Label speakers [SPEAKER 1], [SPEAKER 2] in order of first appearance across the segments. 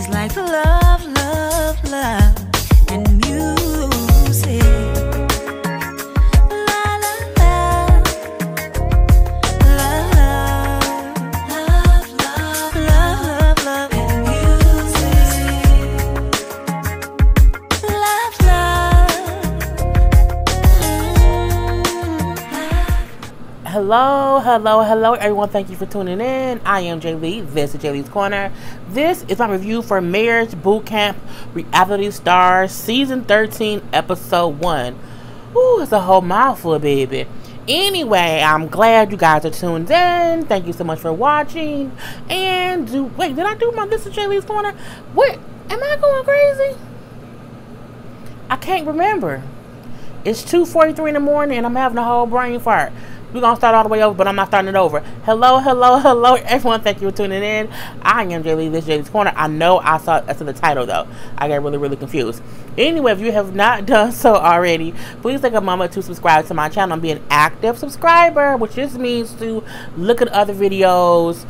[SPEAKER 1] like love, love, love, and music. La la la, love, love, love, love, love, and music. Love, love.
[SPEAKER 2] Hello, hello, hello, everyone. Thank you for tuning in. I am Jay Lee. This is Jay Lee's Corner. This is my review for Marriage Bootcamp Reality Stars Season 13, Episode 1. Ooh, it's a whole mouthful, baby. Anyway, I'm glad you guys are tuned in. Thank you so much for watching. And wait, did I do my This is Jay Lee's Corner? What? Am I going crazy? I can't remember. It's 2:43 in the morning and I'm having a whole brain fart. We're going to start all the way over, but I'm not starting it over. Hello, hello, hello, everyone. Thank you for tuning in. I am Jay Lee, this is Jay's Corner. I know I saw that's in the title, though. I got really, really confused. Anyway, if you have not done so already, please take a moment to subscribe to my channel and be an active subscriber, which just means to look at other videos,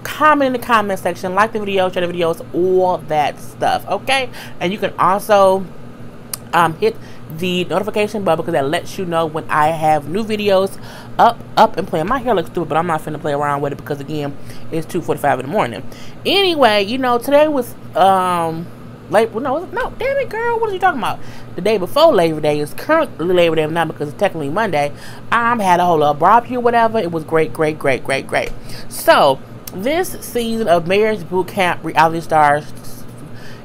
[SPEAKER 2] comment in the comment section, like the video, share the videos, all that stuff, okay? And you can also hit the notification bell because that lets you know when I have new videos up and playing. My hair looks stupid, but I'm not finna play around with it because again, it's 2:45 in the morning. Anyway, you know, today was late. No, damn it, girl, what are you talking about? The day before Labor Day is currently Labor Day now because it's technically Monday. Had a whole little barbecue, whatever. It was great. So this season of Marriage Bootcamp Reality Stars,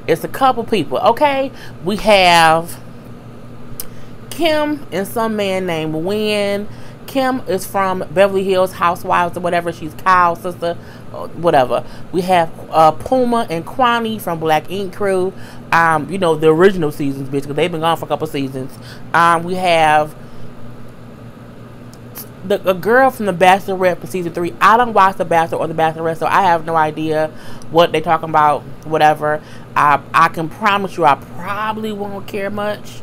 [SPEAKER 2] it's a couple people. Okay, we have Kim and some man named Wynn. Kim is from Beverly Hills Housewives or whatever. She's Kyle's sister, whatever. We have Puma and Kwani from Black Ink Crew. You know, the original seasons, bitch, because they've been gone for a couple seasons. We have a girl from The Bachelorette from season 3. I don't watch The Bachelor or The Bachelorette, so I have no idea what they're talking about, whatever. I can promise you I probably won't care much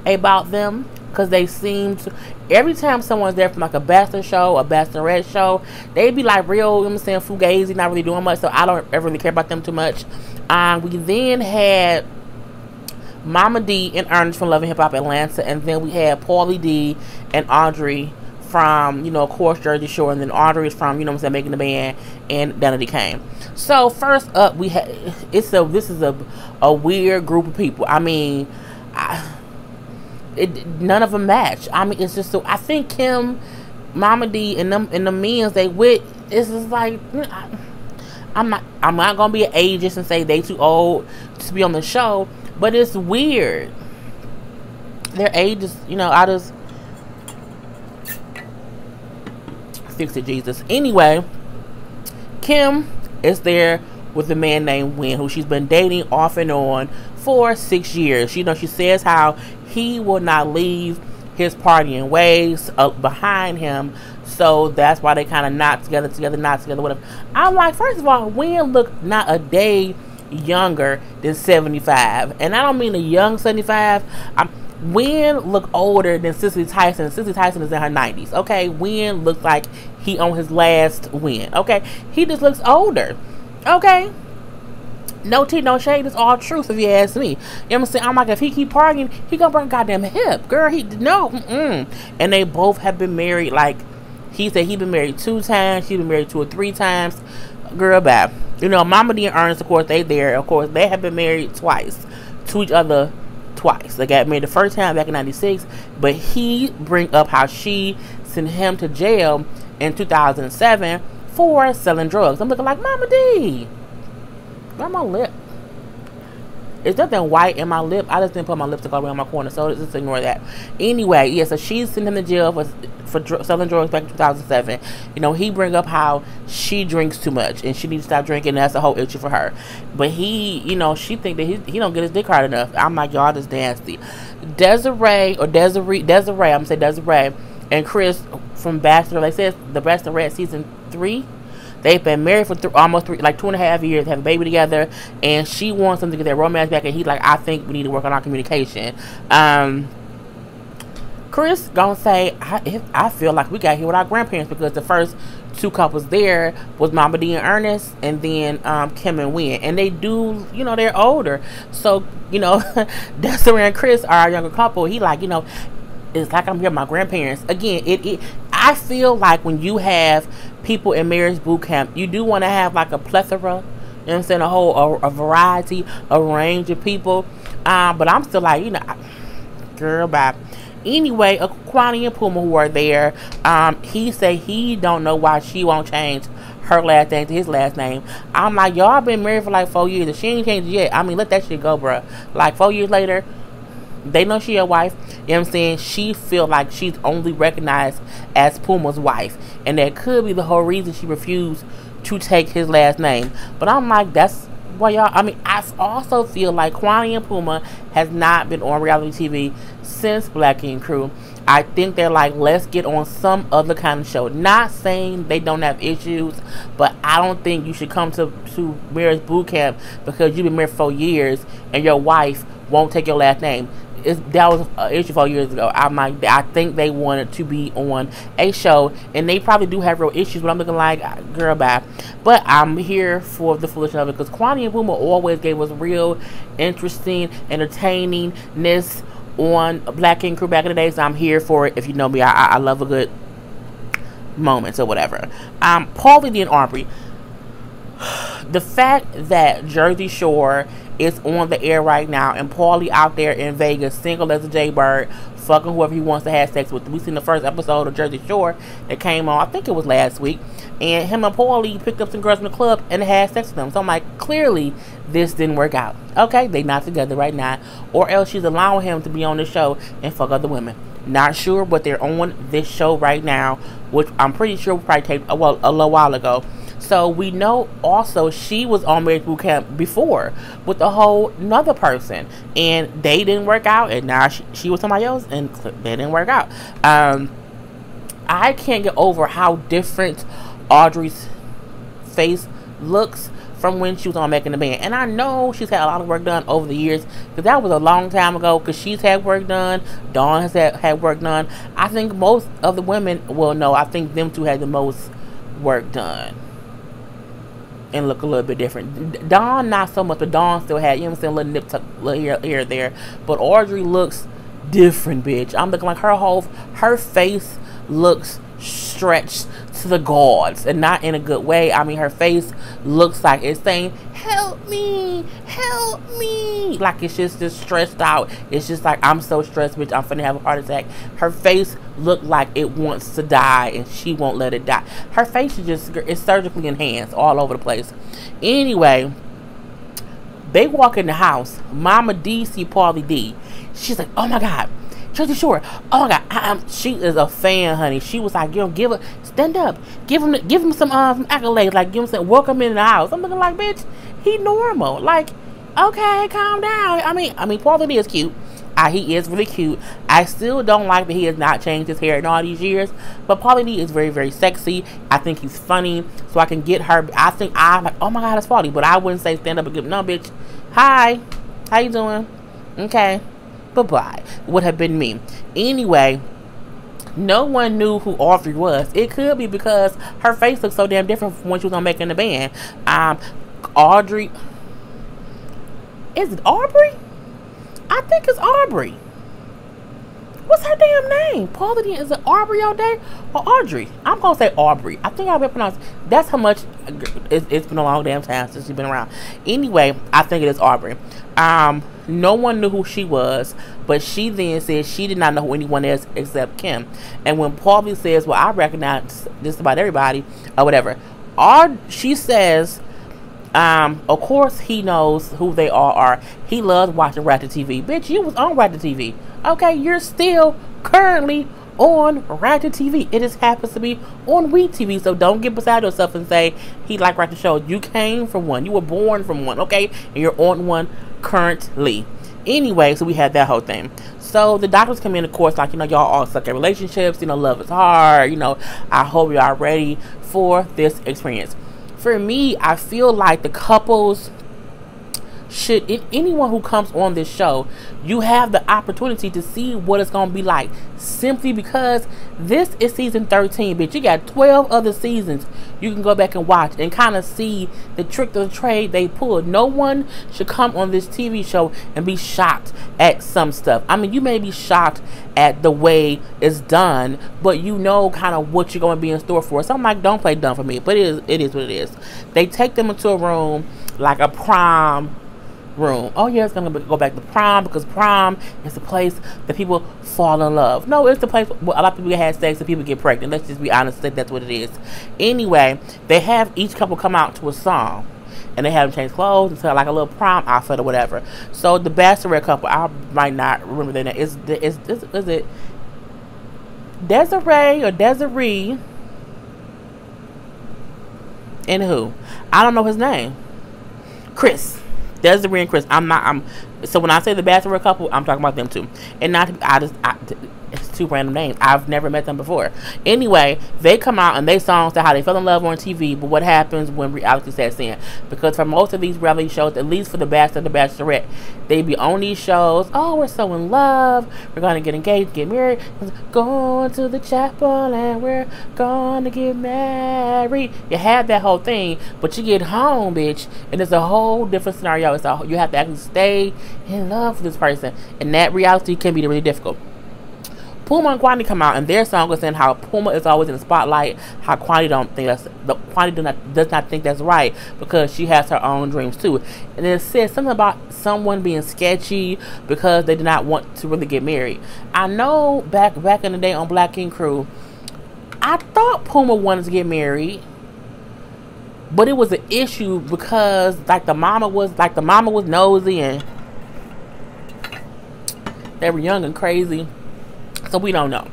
[SPEAKER 2] about them because they seem to, every time someone's there from like a Bachelor show, a Bachelorette show, they be like real, you know what I'm saying, fugazi, not really doing much, so I don't ever really care about them too much. We then had Mama D and Ernest from Love and Hip Hop Atlanta, and then we had Paulie D and Audrey from, you know, of course, Jersey Shore, and then Audrey is from, you know what I'm saying, Making the Band, and Danity Kane. So first up, we had, this is a weird group of people. I mean, none of them match. I mean, it's just so, I think Kim, Mama D, and the men's they with, it's just like, I'm not gonna be an ageist and say they too old to be on the show, but it's weird. Their age is, you know, I just fix it, Jesus. Anyway, Kim is there with a man named Wynn, who she's been dating off and on for 6 years. You know, she says how he will not leave his partying ways behind him, so that's why they kind of not together, whatever. I'm like, first of all, Wynn looked not a day younger than 75, and I don't mean a young 75. Wynn look older than Cicely Tyson. Cicely Tyson is in her 90s. Okay, Wynn looks like he on his last win. Okay, he just looks older. Okay, no tea, no shade. It's all truth if you ask me. You know what I'm saying? I'm like, if he keep partying, he gonna break a goddamn hip, girl. And they both have been married. Like he said, he been married 2 times. She been married 2 or 3 times. Girl, bye. You know, Mama D and Ernest, of course, they there. Of course, they have been married twice to each other. Twice. They got married the first time back in '96, but he bring up how she sent him to jail in 2007 for selling drugs. I'm looking like, Mama D, where's my lip? It's nothing white in my lip. I just didn't put my lipstick all the way on my corner, so just ignore that. Anyway, yeah, so she sent him to jail for selling drugs back in 2007. You know, he bring up how she drinks too much and she needs to stop drinking. And that's a whole issue for her. But he, you know, she think that he don't get his dick hard enough. I'm like, y'all just nasty. Desiree, I'm gonna say Desiree, and Chris from Bachelor, they said The Bachelorette season 3. They've been married for almost 2.5 years, have a baby together, and she wants them to get their romance back, and he's like, I think we need to work on our communication. Chris gonna say, I feel like we got here with our grandparents, because the first two couples there was Mama D and Ernest, and then Kim and Wynn, and they do, you know, they're older, so you know, Desiree and Chris are our younger couple. He like, you know, it's like I'm here with my grandparents again. I feel like when you have people in marriage boot camp, you do want to have like a plethora. You know what I'm saying? A variety, a range of people. But I'm still like, you know, girl, bye. Anyway, Kwani and Puma, who are there, he say he don't know why she won't change her last name to his last name. I'm like, y'all been married for like 4 years and she ain't changed it yet. I mean, let that shit go, bruh. Like 4 years later, they know she a wife. You know what I'm saying? She feel like she's only recognized as Puma's wife, and that could be the whole reason she refused to take his last name. But I'm like, that's why y'all, I mean, I also feel like Kwani and Puma has not been on reality TV since Black King Crew. I think they're like, let's get on some other kind of show. Not saying they don't have issues, but I don't think you should come to marriage boot camp because you've been married for 4 years and your wife won't take your last name. That was an issue 4 years ago. I think they wanted to be on a show, and they probably do have real issues, but I'm looking like, girl, bye. But I'm here for the foolishness of it, because Kwani and Puma always gave us real interesting entertainingness on Black King Crew back in the day, so I'm here for it. If you know me, I love a good moments or whatever. Paulie D and Aubrey. The fact that Jersey Shore is on the air right now, and Paulie out there in Vegas, single as a jaybird, fucking whoever he wants to have sex with. We seen the first episode of Jersey Shore that came on, I think it was last week, and him and Paulie picked up some girls in the club and had sex with them. So I'm like, clearly this didn't work out. Okay, they not together right now, or else she's allowing him to be on the show and fuck other women. Not sure, but they're on this show right now, which I'm pretty sure we probably taped a little while ago. So we know also she was on marriage boot camp before with a whole another person, and they didn't work out, and now she was somebody else and they didn't work out. I can't get over how different Audrey's face looks from when she was on Making the Band. And I know she's had a lot of work done over the years, because that was a long time ago, because she's had work done, Dawn has had work done. I think most of the women, well, no, I think them two had the most work done and look a little bit different. Dawn not so much, but Dawn still had, you know what I'm saying, little nip tuck, little here there. But Audrey looks different, bitch. I'm looking like her face looks stretched to the gods, and not in a good way. I mean, her face looks like it's saying, help me, like it's just stressed out. It's just like, I'm so stressed, bitch, I'm finna have a heart attack. Her face looked like it wants to die, and she won't let it die. Her face is just, it's surgically enhanced all over the place. Anyway, they walk in the house. Mama D see Paulie D. She's like, oh my God, Jersey Shore. Oh my God, she is a fan, honey. She was like, yo, give her, stand up, give him some accolades, like give him some, welcome in the house. I'm looking like, bitch, he normal. Like, okay, calm down. I mean, Paulie D is cute. He is really cute. I still don't like that he has not changed his hair in all these years, but Paulie D is very, very sexy. I think he's funny, so I can get her. I think I'm like, oh my God, that's Paulie, but I wouldn't say stand up and give, no, bitch. Hi, how you doing? Okay. Bye-bye. Would have been me. Anyway, no one knew who Audrey was. It could be because her face looks so damn different from when she was on Making the Band. Audrey. Is it Aubrey? I think it's Aubrey. What's her damn name? Paulie D, is it Aubrey all day or Audrey? I'm gonna say Aubrey. I think I'll be pronounced. That's how much. It's been a long damn time since she's been around. Anyway, I think it is Aubrey. No one knew who she was, but she then said she did not know who anyone else except Kim. And when Paulie says, well, I recognize just about everybody or whatever, she says, of course he knows who they all are. He loves watching Ratchet TV. Bitch, you was on Ratchet TV. Okay, you're still currently on Ratchet TV. It just happens to be on Wheat TV, so don't get beside yourself and say he like Ratchet show. You came from one. You were born from one, okay? And you're on one currently. Anyway, so we had that whole thing. So the doctors come in, of course, like, you know, y'all all suck at relationships. You know, love is hard. You know, I hope you are ready for this experience. For me, I feel like the couples anyone who comes on this show, you have the opportunity to see what it's going to be like, simply because this is season 13, bitch. You got 12 other seasons you can go back and watch and kind of see the trick of the trade they pulled. No one should come on this TV show and be shocked at some stuff. I mean, you may be shocked at the way it's done, but you know kind of what you're going to be in store for. So I'm like, don't play dumb for me, but it is what it is. They take them into a room like a prom room. Oh yeah, it's gonna go back to prom, because prom is the place that people fall in love. No, it's the place where a lot of people have sex and people get pregnant. Let's just be honest, that's what it is. Anyway, they have each couple come out to a song, and they have them change clothes into like a little prom outfit or whatever. So the bachelorette couple, I might not remember their name. Is it Desiree or Desiree? And who? I don't know his name. Chris. Desiree and Chris. So when I say the bachelorette couple, I'm talking about them too. And not, it's two random names. I've never met them before. Anyway, they come out and they songs to how they fell in love on TV, but what happens when reality sets in? Because for most of these reality shows, at least for the Bachelor and the Bachelorette, they be on these shows, oh, we're so in love, we're gonna get engaged, get married, going to the chapel, and we're gonna get married. You have that whole thing, but you get home, bitch, and it's a whole different scenario. You have to actually stay in love with this person, and that reality can be really difficult. Puma and Kwani come out, and their song is saying how Puma is always in the spotlight, how Kwani does not think that's right, because she has her own dreams too. And it says something about someone being sketchy because they did not want to really get married. I know back in the day on Black King Crew, I thought Puma wanted to get married, but it was an issue because the mama was nosy and they were young and crazy. So we don't know.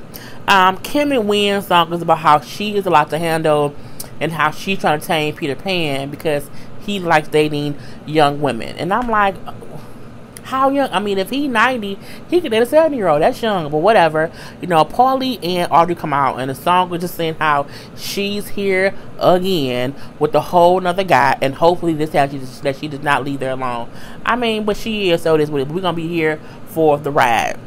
[SPEAKER 2] Kim and Wynn's song is about how she is a lot to handle and how she's trying to tame Peter Pan because he likes dating young women. And I'm like, how young? I mean, if he's 90, he could date a 70-year-old. That's young, but whatever. You know, Paulie and Audrey come out, and the song was just saying how she's here again with a whole nother guy, and hopefully this time that she does not leave there alone. I mean, but she is, so it is what it is. We're going to be here for the ride.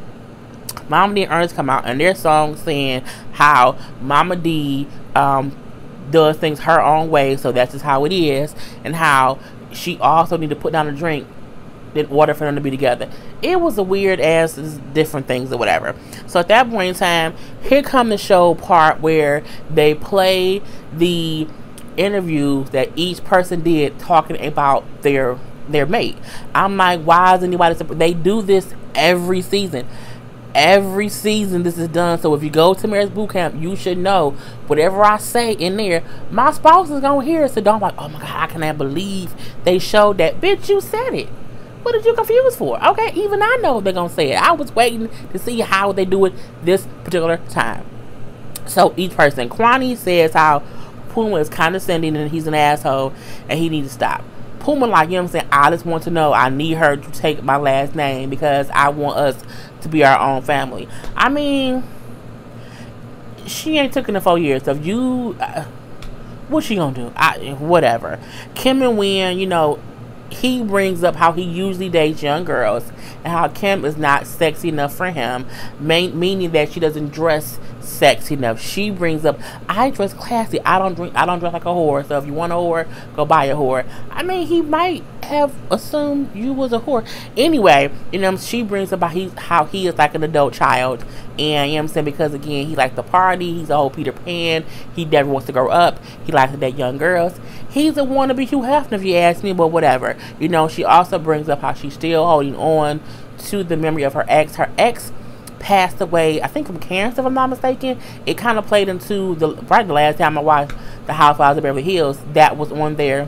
[SPEAKER 2] Mama D and Ernest come out, and their song saying how Mama D does things her own way, so that's just how it is, and how she also need to put down a drink in order for them to be together. It was a weird ass different things or whatever. So at that point in time, here come the show part where they play the interviews that each person did talking about their mate. I'm like, why is anybody? They do this every season. Every season this is done. So if you go to Marriage Boot Camp, you should know whatever I say in there, my spouse is gonna hear it. So don't like, oh my god, I cannot believe they showed that. Bitch, you said it. What did you confuse for? Okay, even I know they're gonna say it. I was waiting to see how they do it this particular time. So each person, Kwani says how Puma is condescending and he's an asshole and he needs to stop. Puma like, you know what I'm saying, I just want to know, I need her to take my last name because I want us to be our own family. I mean, she ain't took in 4 years, so you what's she gonna do? Whatever. Kim and Wynn, you know, he brings up how he usually dates young girls and how Kim is not sexy enough for him, meaning that she doesn't dress sexy enough. She brings up, I dress classy. I don't dress like a whore. So if you want a whore, go buy a whore. I mean, he might have assumed you was a whore. Anyway, you know, she brings up how he is like an adult child. And, you know what I'm saying, because again, he likes to party. He's a whole Peter Pan. He never wants to grow up. He likes to date young girls. He's a wannabe Hugh Hefner, if you ask me, but whatever. You know, she also brings up how she's still holding on to the memory of her ex. Her ex passed away, I think, from cancer, if I'm not mistaken. It kind of played into probably the last time I watched The Housewives of Beverly Hills. That was on there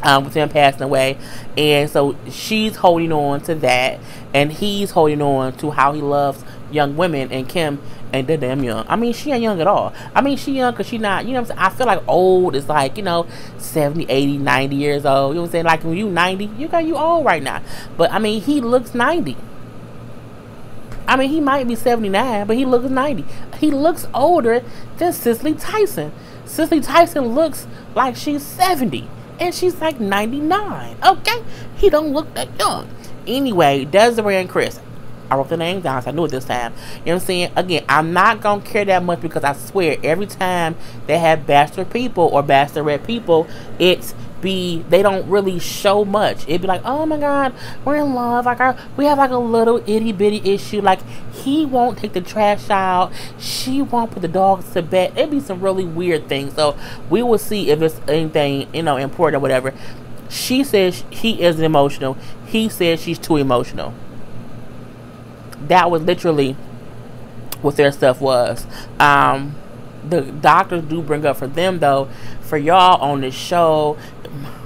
[SPEAKER 2] with him passing away. And so she's holding on to that, and he's holding on to how he loves young women, and Kim ain't that damn young. I mean, she ain't young at all. I mean, she young because she not, you know what I'm saying? I feel like old is like, you know, 70, 80, 90 years old. You know what I'm saying? Like when you 90, you old right now. But I mean, he looks 90. I mean, he might be 79, but he looks 90. He looks older than Cicely Tyson. Cicely Tyson looks like she's 70. and she's like 99. Okay, he don't look that young. Anyway, Desiree and Chris. I wrote the name down, so I knew it this time. You know what I'm saying? Again, I'm not gonna care that much because I swear every time they have bachelor people or bachelorette people, they don't really show much. It'd be like, oh my god, we're in love. Like we have like a little itty bitty issue. Like he won't take the trash out. She won't put the dogs to bed. It'd be some really weird things. So we will see if it's anything, important or whatever. She says he isn't emotional. He says she's too emotional. That was literally what their stuff was. The doctors do bring up for them though, for y'all on this show,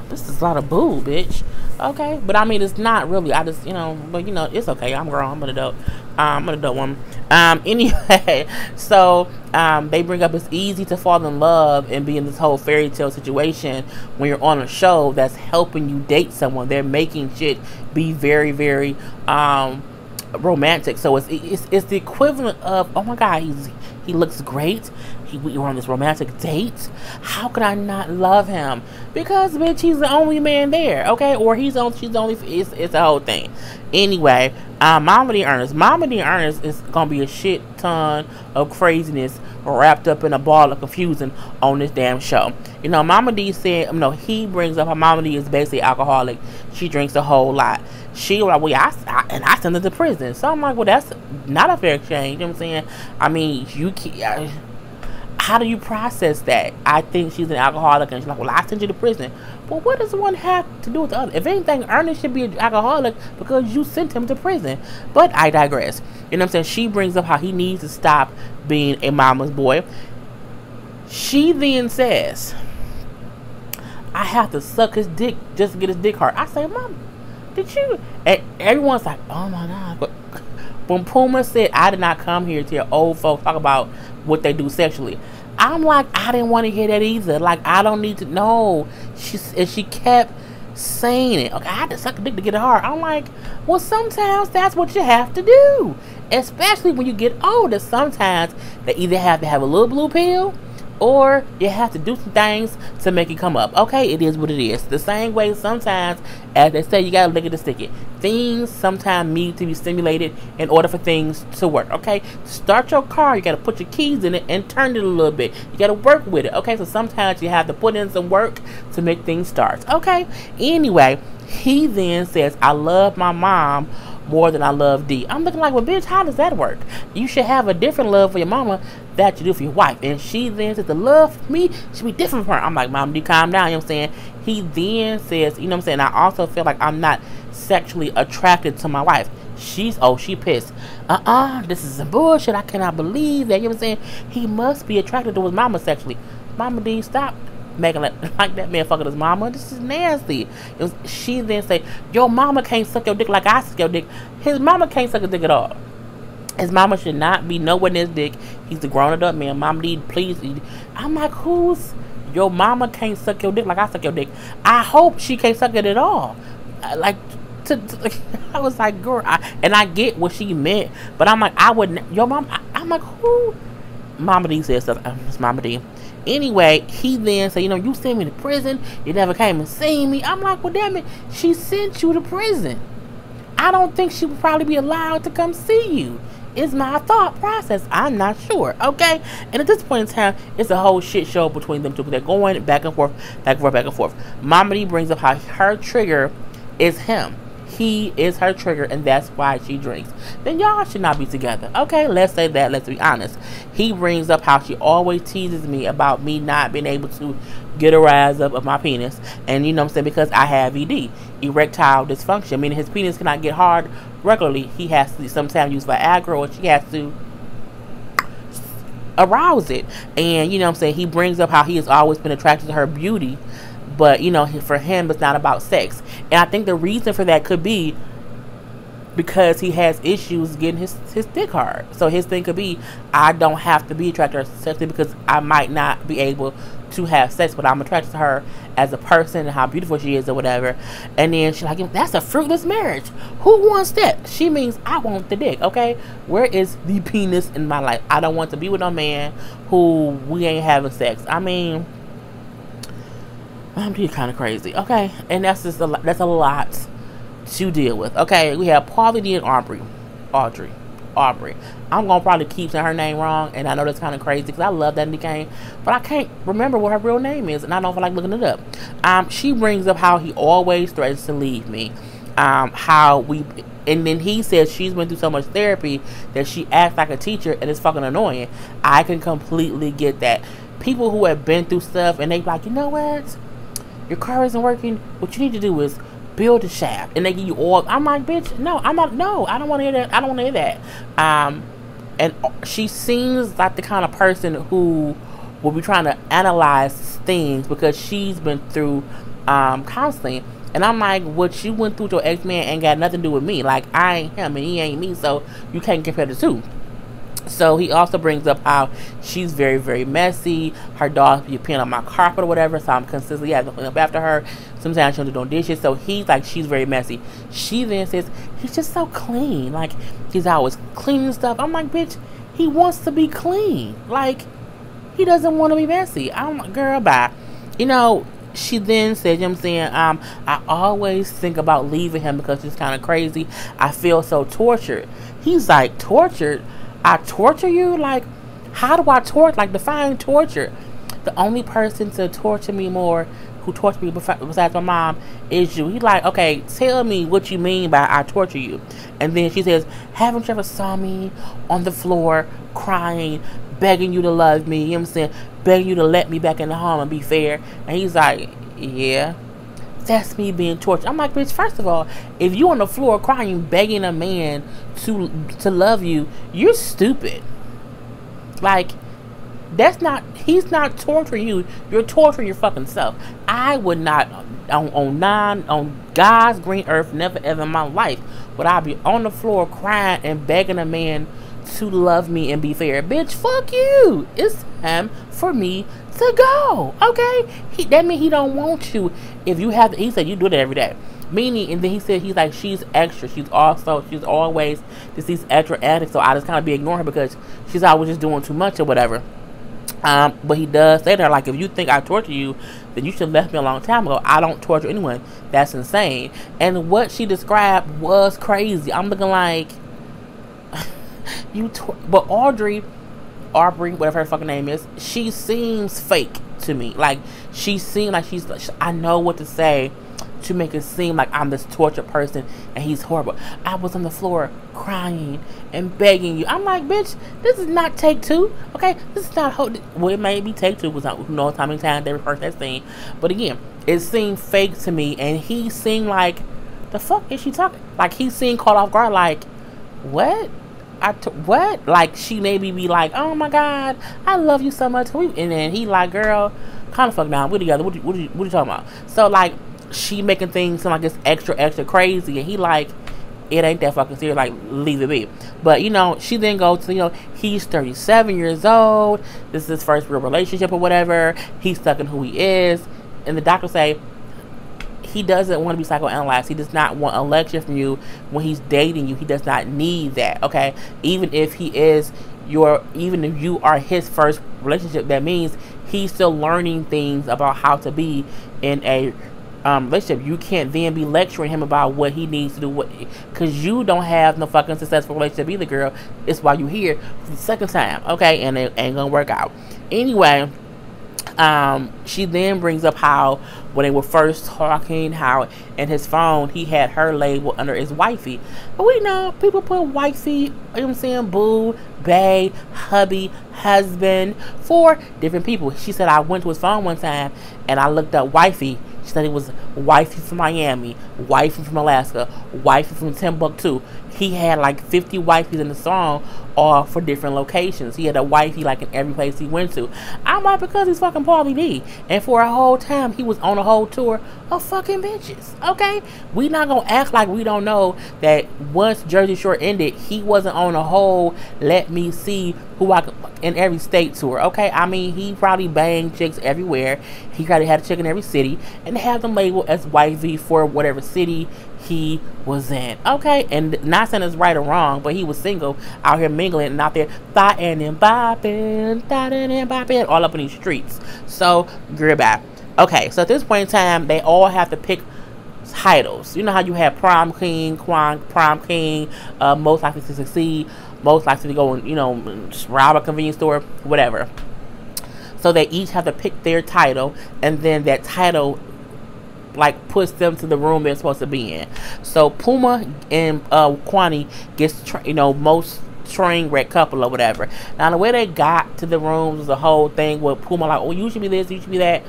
[SPEAKER 2] this is a lot of boo, bitch. Okay, but I mean it's not really. I just but it's okay. I'm grown. I'm an adult. I'm an adult woman. Anyway, so they bring up it's easy to fall in love and be in this whole fairy tale situation when you're on a show that's helping you date someone. They're making shit be very, very romantic. So it's the equivalent of, oh my god, he looks great. We're on this romantic date. How could I not love him? Because bitch, he's the only man there, okay? Or she's the only. It's a whole thing. Anyway, Mama D Ernest. Mama D Ernest is gonna be a shit ton of craziness wrapped up in a ball of confusion on this damn show. Mama D said, he brings up how Mama D is basically alcoholic. She drinks a whole lot. She was like, well, I sent her to prison. So I'm like, well, that's not a fair exchange. You know what I'm saying? I mean, how do you process that? I think she's an alcoholic, and she's like, well, I sent you to prison. Well, what does one have to do with the other? If anything, Ernest should be an alcoholic because you sent him to prison. But I digress. You know what I'm saying? She brings up how he needs to stop being a mama's boy. She then says, I have to suck his dick just to get his dick hard. I say, Mom, did you? And everyone's like, oh my god. But when Puma said, I did not come here to hear old folks talk about what they do sexually, I'm like, I didn't want to hear that either. Like, I don't need to know. She kept saying it. Okay, I had to suck a dick to get it hard. I'm like, well, sometimes that's what you have to do. Especially when you get older. Sometimes they either have to have a little blue pill, or you have to do some things to make it come up. Okay, it is what it is. The same way sometimes, as they say, you gotta lick it to stick it. Things sometimes need to be stimulated in order for things to work. Okay, start your car, you gotta put your keys in it and turn it a little bit. You gotta work with it. Okay, so sometimes you have to put in some work to make things start. Okay, anyway, he then says, I love my mom more than I love D. I'm looking like, well, bitch, how does that work? You should have a different love for your mama that you do for your wife. And she then says, the love for me should be different from her. I'm like, Mom, D, calm down. You know what I'm saying? He then says, you know what I'm saying? I also feel like I'm not sexually attracted to my wife. She pissed. This is some bullshit. I cannot believe that. You know what I'm saying? He must be attracted to his mama sexually. Mama D, stop making like that man fucking his mama. This is nasty. She then say, your mama can't suck your dick like I suck your dick. His mama can't suck his dick at all. His mama should not be nowhere near his dick. He's the grown up man. Mama D, please. I'm like, your mama can't suck your dick like I suck your dick. I hope she can't suck it at all. I was like, girl, and I get what she meant, but I'm like, I wouldn't. Your mom, I'm like, who? Mama D says stuff. It's Mama D. Anyway, he then said, you sent me to prison. You never came and seen me. I'm like, well, damn it. She sent you to prison. I don't think she would probably be allowed to come see you. Is my thought process. I'm not sure. Okay? And at this point in time, it's a whole shit show between them two. They're going back and forth, back and forth, back and forth. Mama D brings up how her trigger is him. He is her trigger, and that's why she drinks. Then y'all should not be together. Okay, let's say that. Let's be honest. He brings up how she always teases me about me not being able to get a rise up of my penis. And you know what I'm saying? Because I have ED, erectile dysfunction, meaning his penis cannot get hard regularly. He has to sometimes use Viagra, or she has to arouse it. And you know what I'm saying? He brings up how he has always been attracted to her beauty. But, for him, it's not about sex. And I think the reason for that could be because he has issues getting his dick hard. So his thing could be, I don't have to be attracted to her sexually because I might not be able to have sex, but I'm attracted to her as a person and how beautiful she is or whatever. And then she's like, that's a fruitless marriage. Who wants that? She means, I want the dick, okay? Where is the penis in my life? I don't want to be with no man who we ain't having sex. I mean, I'm being kind of crazy, okay? And that's just that's a lot to deal with, okay? We have Pauly D and Aubrey. I'm gonna probably keep saying her name wrong, and I know that's kind of crazy because I love that Kane, but I can't remember what her real name is, and I don't feel like looking it up. She brings up how he always threatens to leave me. And then he says she's been through so much therapy that she acts like a teacher, and it's fucking annoying. I can completely get that. People who have been through stuff and they be like, you know what? Your car isn't working. What you need to do is build a shaft, and they give you all. I'm like, bitch, no, I'm not. No, I don't want to hear that. I don't want to hear that. And she seems like the kind of person who will be trying to analyze things because she's been through counseling. And I'm like, what you went through with your ex-man ain't got nothing to do with me. Like, I ain't him and he ain't me, so you can't compare the two. So he also brings up how she's very, very messy. Her dog be peeing on my carpet or whatever, so I'm consistently having to clean up after her. Sometimes she'll do dishes, so he's like, she's very messy. She then says, he's just so clean. Like, he's always cleaning stuff. I'm like, bitch, he wants to be clean. Like, he doesn't want to be messy. I'm like, girl, bye. You know, she then said, you know what I'm saying, I always think about leaving him because it's kind of crazy. I feel so tortured. He's like, tortured? I torture you? Like, how do I torture? Like, define torture. The only person to torture me more, who tortured me besides my mom, is you. He's like, okay, tell me what you mean by I torture you. And then she says, haven't you ever saw me on the floor crying, begging you to love me, you know what I'm saying, begging you to let me back in the home and be fair? And he's like, yeah, that's me being tortured. I'm like, bitch, first of all, if you on the floor crying, begging a man to love you, you're stupid. Like, that's not, he's not torturing you, you're torturing your fucking self. I would not, on God's green earth, never ever in my life would I be on the floor crying and begging a man to love me and be fair. Bitch, fuck you. It's time for me to go. Okay? That means he don't want you. If you have, he said you do that every day. Meaning, and then he said, he's like, she's extra. She's always just these extra addicts. So I just kind of be ignoring her because she's always just doing too much or whatever. But he does say to her, like, if you think I torture you, then you should have left me a long time ago. I don't torture anyone. That's insane. And what she described was crazy. I'm looking like, but Aubrey, whatever her fucking name is, she seems fake to me. Like, she seems like I know what to say to make it seem like I'm this tortured person and he's horrible. I was on the floor crying and begging you. I'm like, bitch, this is not take two. Okay, this is not well, it may be take two, because who knows how many times they rehearsed that scene. But again, it seemed fake to me, and he seemed like, the fuck is she talking? Like, he seemed caught off guard. Like, what? What? Like, she maybe be like, oh my god, I love you so much. And then he like, girl, kind of fuck down. We're together. What you talking about? So like, she making things sound like it's extra crazy, and he like, it ain't that fucking serious. Like, leave it be. But you know, she then goes to, you know, he's 37 years old. This is his first real relationship or whatever. He's stuck in who he is, and the doctor say he doesn't want to be psychoanalyzed. He does not want a lecture from you when he's dating you. He does not need that, okay? Even if even if you are his first relationship, that means he's still learning things about how to be in a relationship. You can't then be lecturing him about what he needs to do, because you don't have no fucking successful relationship either, girl. It's why you here for the second time, okay? And it ain't gonna work out. Anyway, she then brings up how when they were first talking, how in his phone he had her label under his wifey. But we know people put wifey, you know what I'm saying, boo, bae, hubby, husband, for different people. She said, I went to his phone one time and I looked up wifey. She said it was wifey from Miami, wifey from Alaska, wifey from Timbuktu. He had like 50 wifeys in the song, all for different locations. He had a wifey like in every place he went to. I'm like, because he's fucking Pauly D. And for a whole time, he was on a whole tour of fucking bitches. Okay? We not gonna act like we don't know that once Jersey Shore ended, he wasn't on a whole let me see who I could in every state tour. Okay? I mean, he probably banged chicks everywhere. He probably had a chick in every city and have them labeled as wifey for whatever city he was in. Okay? And not saying it's right or wrong, but he was single out here mingling and out there thotting and bopping all up in these streets. So, girl, bye. Okay, so at this point in time, they all have to pick titles. You know how you have prom king, prom king, most likely to succeed, most likely to go and, rob a convenience store, whatever. So they each have to pick their title, and then that title like puts them to the room they're supposed to be in. So Puma and Kwani gets most train wreck couple or whatever. Now the way they got to the rooms was a whole thing with Puma like, oh, you should be this, you should be that,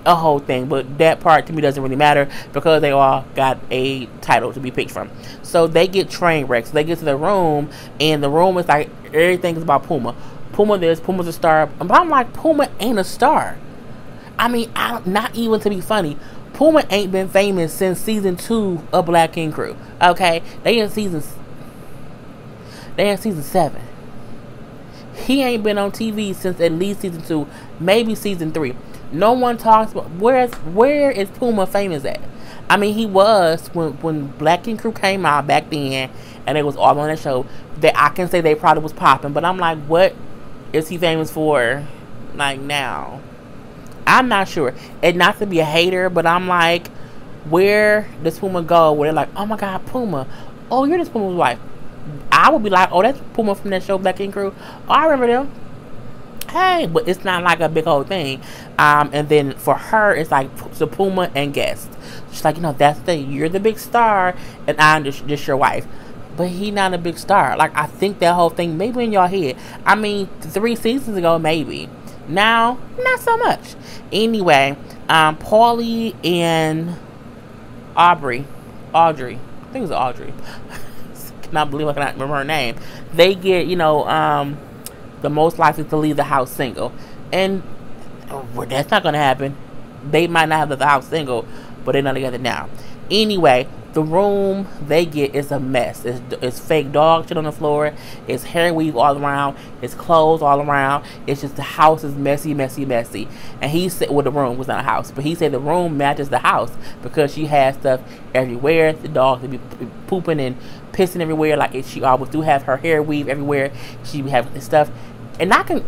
[SPEAKER 2] a whole thing. But that part to me doesn't really matter because they all got a title to be picked from. So they get train wrecked. So they get to the room, and the room is like everything is about Puma. Puma this, Puma's a star. But I'm like, Puma ain't a star. I mean, not even to be funny. Puma ain't been famous since season 2 of Black King Crew. Okay, they in season 7. He ain't been on TV since at least season 2, maybe season 3. No one talks about where is Puma famous at? I mean, he was when Black King Crew came out back then, and it was all on that show. That I can say they probably was popping, but I'm like, what is he famous for? Like now, I'm not sure. And not to be a hater, but I'm like, where does Puma go? Where they're like, oh my God, Puma. Oh, you're this Puma's wife. I would be like, oh, that's Puma from that show, Black King Crew. Oh, I remember them. Hey, but it's not like a big old thing. And then for her, it's like the Puma and guest. She's like, you're the big star, and I'm just your wife. But he not a big star. Like, I think that whole thing maybe in your head. I mean, 3 seasons ago, maybe. Now, not so much. Anyway, Paulie and Audrey. I think it's Audrey. Cannot believe I cannot remember her name. They get, the most likely to leave the house single. And that's not going to happen. They might not have left the house single, but they're not together now. Anyway, the room they get is a mess. It's fake dog shit on the floor. It's hair weave all around. It's clothes all around. It's just the house is messy. And he said, well, the room was not a house, but he said the room matches the house because she has stuff everywhere. The dog could be pooping and pissing everywhere. Like she always do have her hair weave everywhere. She have stuff. And I can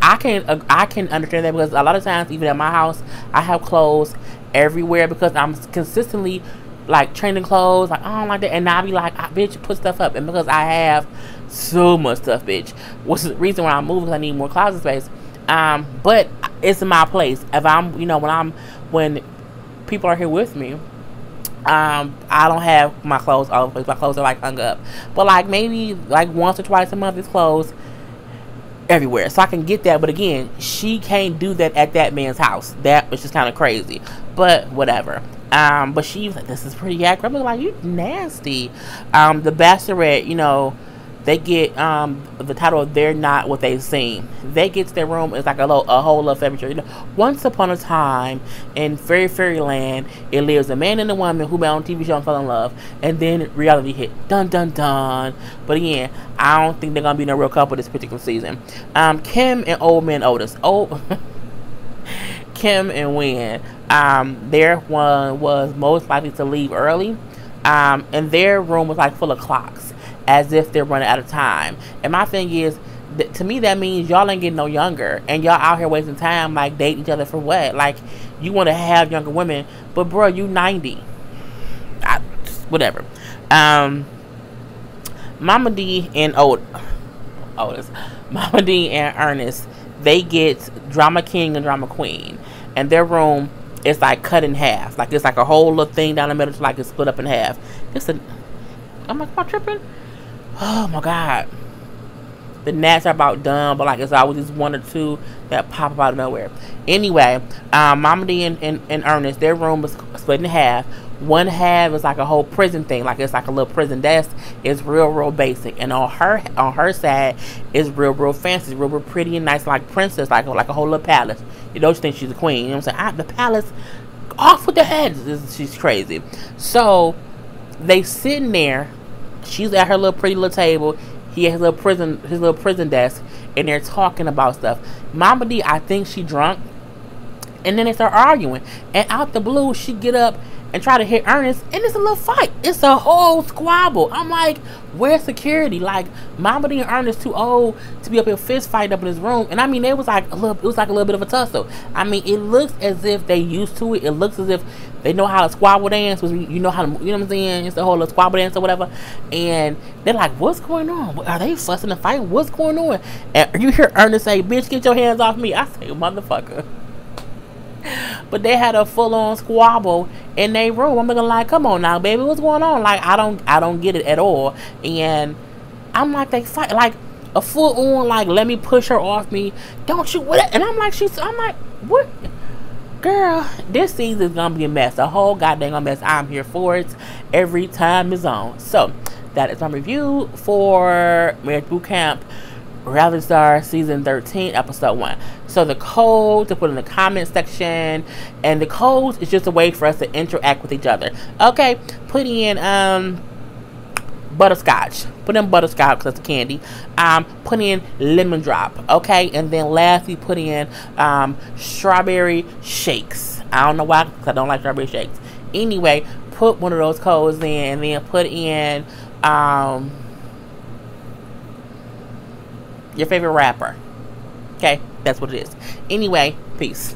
[SPEAKER 2] understand that because a lot of times, even at my house, I have clothes everywhere because I'm consistently like trending clothes. Like, I don't like that, and I'll be like, bitch, put stuff up. And because I have so much stuff, bitch, which is the reason why I'm moving. I need more closet space. But it's my place. If I'm, when people are here with me, I don't have my clothes all over the place. My clothes are like hung up, but like maybe like once or twice a month, it's clothes everywhere, so I can get that. But again, she can't do that at that man's house. That was just kind of crazy, but whatever. But she's like, this is pretty accurate. I'm like, you nasty. The Bachelorette, they get the title of They're Not What They Seem. They get to their room. It's like a whole lot of furniture. Once upon a time in fairyland, it lives a man and a woman who met on TV show and fell in love, and then reality hit. Dun dun dun. But again, I don't think they're gonna be no real couple this particular season. Kim and Old Man Otis. Kim and Wynn. Their one was most likely to leave early. And their room was like full of clocks, as if they're running out of time. And my thing is, to me, that means y'all ain't getting no younger, and y'all out here wasting time, like dating each other for what? Like, you want to have younger women, but bro, you 90. Whatever. Mama D and Otis, Mama D and Ernest, they get Drama King and Drama Queen, and their room is like cut in half. Like it's like a whole little thing down the middle, so like it's split up in half. Am I tripping? Oh my God. The gnats are about done, but like it's always just one or two that pop up out of nowhere. Anyway, Mama D and Ernest, their room is split in half. One half is like a whole prison thing, like it's like a little prison desk. It's real basic, and on her side is real fancy, real pretty and nice, like princess, like a whole little palace. You don't think she's a queen? You know what I'm saying? The palace, off with the heads. She's crazy. So they sitting there. She's at her little pretty little table. He has his little prison desk, and they're talking about stuff. Mama D, I think she drunk, and then they start arguing, and out the blue she get up and try to hit Ernest, and it's a little fight. It's a whole squabble. I'm like, where's security? Like, Mama D and Ernest too old to be up here fist fighting up in his room. And I mean, it was like a little bit of a tussle. I mean, it looks as if they used to it. It looks as if they know how to squabble dance, because you know how to, you know what I'm saying? It's the whole little squabble dance or whatever. And they're like, what's going on? Are they fussing and fighting? What's going on? And you hear Ernest say, bitch, get your hands off me. I say, motherfucker. But they had a full-on squabble in their room. I'm looking like, come on now, baby, what's going on? Like, I don't get it at all. And I'm like, they fight like a full-on, like, let me push her off me. Don't you? What? And I'm like, what? Girl, this season is gonna be a mess. A whole goddamn mess. I'm here for it every time it's on. So that is my review for Marriage Boot Camp Reality Star Season 13, Episode 1. So the code to put in the comment section, and the code is just a way for us to interact with each other. Okay, put in butterscotch. Put in butterscotch because it's a candy. Put in lemon drop. Okay, and then lastly put in strawberry shakes. I don't know why, because I don't like strawberry shakes. Anyway, put one of those codes in, and then put in your favorite rapper. Okay, that's what it is. Anyway, peace.